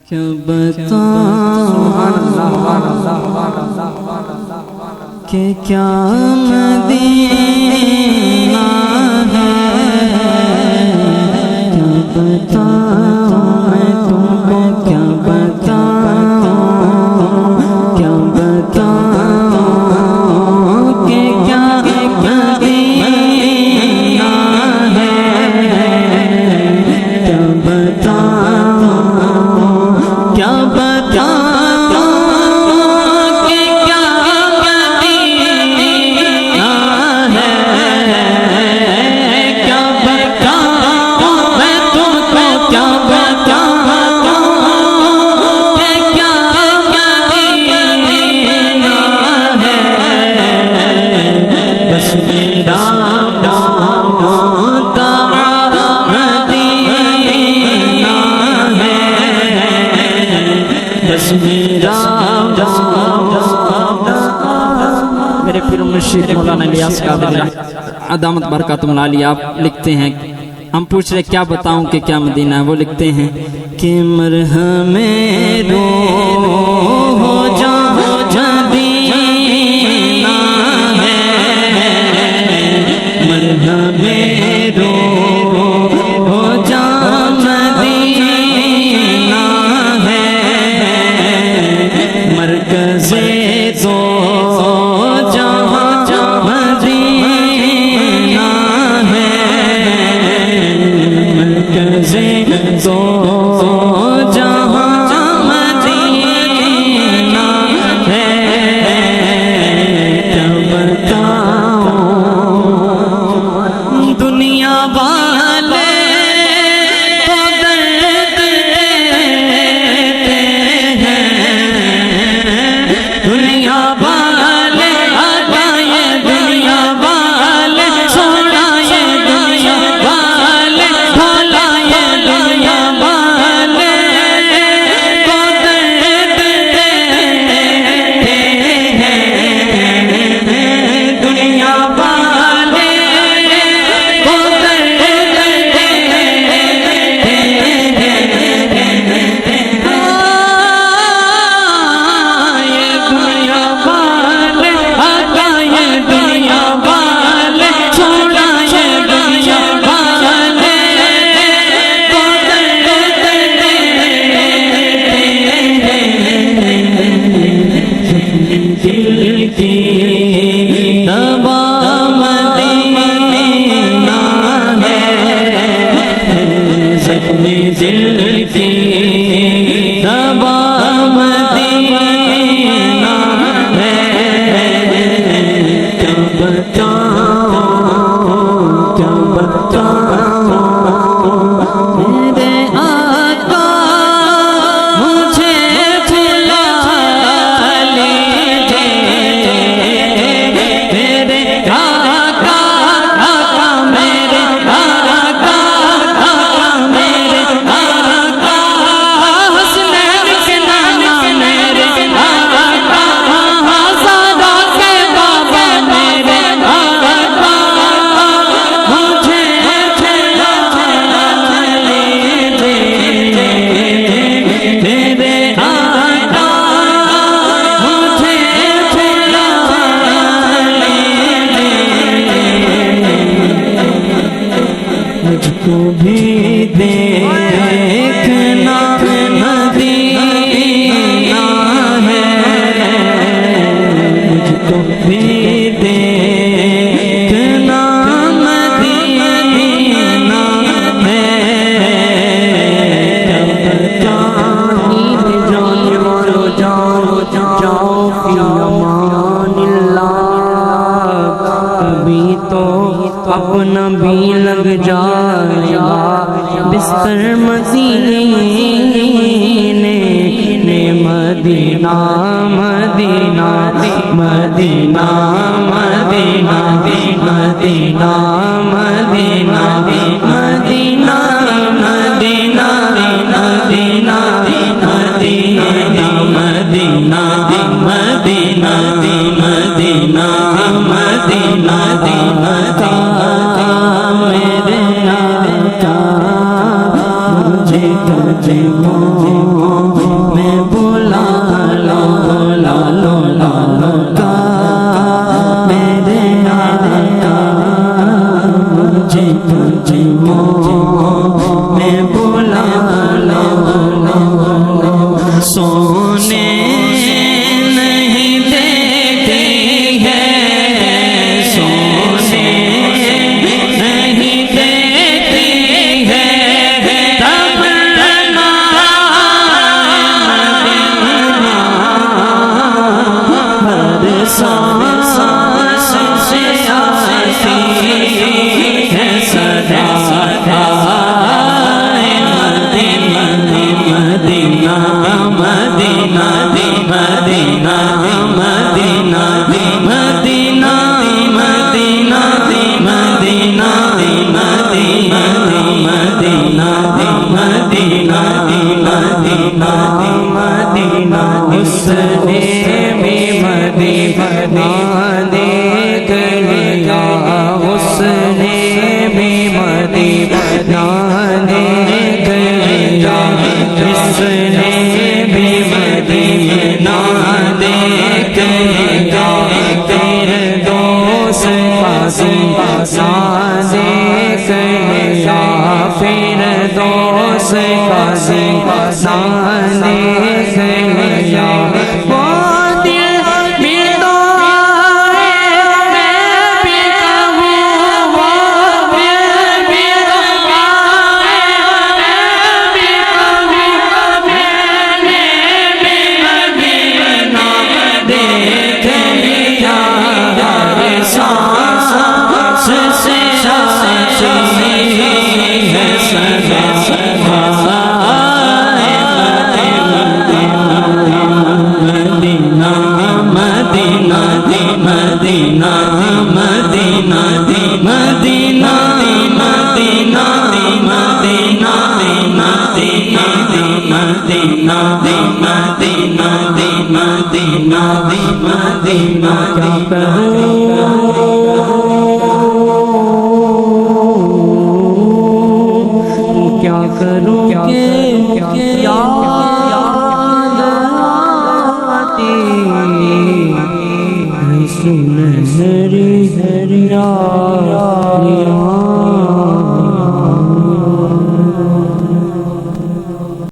کیا بتاؤں کہ کیا مدینہ ہے، کیا بتاؤں میں تم کو، کیا بتاؤں، کیا بتاؤں کہ کیا مدینہ ہے، کیا بتاؤں، کیا بتاؤں کہ کیا مدینہ ہے، کیا بتاؤں میں تم کو، کیا بتاؤں کہ کیا مدینہ ہے، بس میرا میرے پیر مرشد مولانا الیاس قادری دامت برکاتہ العالیہ آپ لکھتے ہیں، ہم پوچھ رہے کیا بتاؤں کہ کیا مدینہ ہے، وہ لکھتے ہیں کہ مرہم روح ہو جا مدینہ ہے، مرہم روح ہو جا مدینہ ہے، مرکز تو جہاں مدینہ ہے، مرکز تو جہاں مدینہ ہے، کیا بتاؤں دنیا والے تو درد دیتے ہیں، دنیا والے آگائے، دنیا والے چھوڑائے، دنیا والے کھولائے، دنیا والے کو درد دیتے ہیں، دنیا والے کو درد دیتے مجھ کو بھی دیکھنا مدینہ ہے، مجھ کو بھی دیکھنا مدینہ ہے، جاؤ فی امان اللہ، کبھی تو اپنا بھی لگ جائے گا بستر مدینے، مدینہ مدینہ مدینہ مدینہ مدینہ مدینہ مدینہ مدینہ مدینہ مدینہ مدینہ مدینہ مدینہ مدینہ میرے آقا مجھے مدینہ مدینہ مدینہ مدینہ مدینہ مدینہ مدینہ مدینہ مدینہ مدینہ مدینہ اس نے بھی مدینہ دیکھ لیا اس نے بھی مدینہ دیکھ لیا اس نے بھی مدینہ دیکھ لیا تیرے دوست کا دیکھ لیا پھر دوست کا دیکھ لیا وہ دل بھی تو آئے میں بھی کہوں وہ دل بھی تو آئے میں بھی کہوں میں نے بھی مدینہ دیکھ لیا سانس سے سانس ہے سدا مدینہ مدینہ مدینہ مدینہ مدینہ مدینہ مدینہ مدینہ مدینہ مدینہ مدینہ مدینہ کیا کروں کہ یاد آتی سنہری دریا